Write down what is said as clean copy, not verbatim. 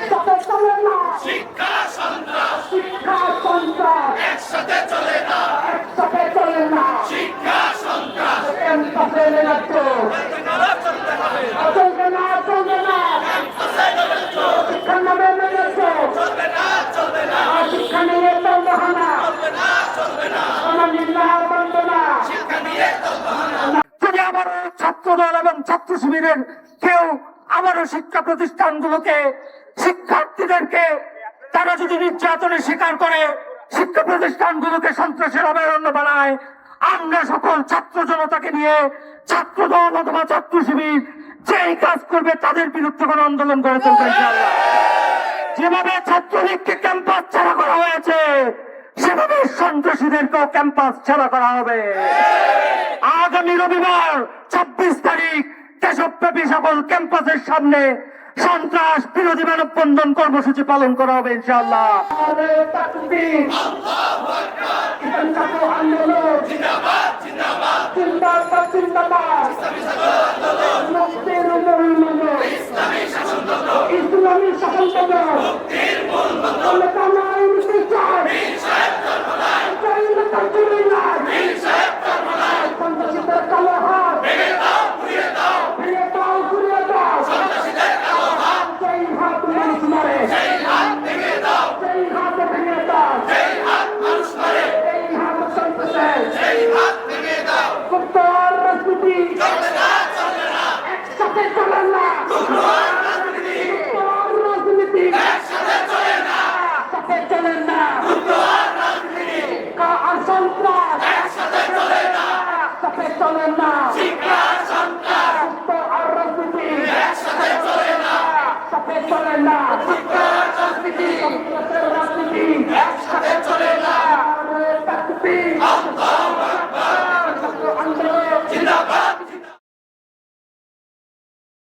একসাথে চলে না, শিক্ষা সন্ত্রাস শিক্ষা সন্ত্রাস একসাথে চলে না, একসাথে চলে না, শিক্ষা সন্ত্রাস ক্যাম্পাসে নেমেছ, চলতে হবে, চলবে না, চলবে না, ক্যাম্পাসে নেমেছ, শিক্ষার নামে নেমেছ, চলবে না, চলবে না, আর শিক্ষা নিয়ে চলবে না, চলবে না, চলবে না, না বলবে না। শিক্ষা নিয়ে চলবে না। যদি আবারও ছাত্রদল এবং ছাত্র শিবিরের কেউ আবারও শিক্ষা প্রতিষ্ঠানগুলোকে, শিক্ষার্থীদেরকে তারা যদি নির্যাতনের শিকার করে, শিক্ষা প্রতিষ্ঠানগুলোকে সন্ত্রাসের অভয়ারণ্য বানায়, আমরা সকল ছাত্র জনতাকে নিয়ে ছাত্রদল অথবা ছাত্র শিবির যেই কাজ করবে তাদের বিরুদ্ধে কোনো আন্দোলন গড়ে তুলবে ইনশাআল্লাহ। যেভাবে ছাত্রলীগকে ক্যাম্পাস ছাড়া করা হয়েছে, সেভাবে সন্ত্রাসীদেরকেও ক্যাম্পাস ছাড়া করা হবে। আগামী রবিবার 26 তারিখ দেশব্যাপী সকল ক্যাম্পাসের সামনে সন্ত্রাস বিরোধী মানববন্ধন কর্মসূচি পালন করা হবে ইনশাআল্লাহ। আন্দোলন জিন্দাবাদ, জিন্দাবাদ, জিন্দাবাদ, জিন্দাবাদ, ইসলামী শাসনতন্ত্র, ইসলামী শাসনতন্ত্র, মুক্তির মূল মন্ত্র, বীর সাহেব কর্মদায়, বীর সাহেব কর্মদায়, সন্ত্রাসীদের কালো হাত ভেঙে দাও, ঘুরিয়ে দাও, ভেঙে দাও, ঘুরিয়ে দাও, সন্ত্রাসীদের কালো হাত, সেই হাত মানুষ মারে, সেই হাত ভেঙে দাও, সেই হাত ভেঙে দাও, সেই হাত মানুষ মারে, সেই হাত সন্ত্রাসের সেই হাত ভেঙে দাও, মুক্ত রাজনীতি চলবে না, চলবে না, একসাথে চলে না, ঘুরোয়ার রাজনীতি মুক্ত রাজনীতি একসাথে চলে না, একসাথে চলে না, ঘুরোয়ার রাজনীতি আর সন্ত্রাস একসাথে চলে না, একসাথে চলে না, শিক্ষা সন্ত্রাস মুক্ত আর রাজনীতি একসাথে চলে না, একসাথে চলে না, ঘুরোয়ার রাজনীতি সন্ত্রাসের রাজনীতি একসাথে চলে না, তাকবীর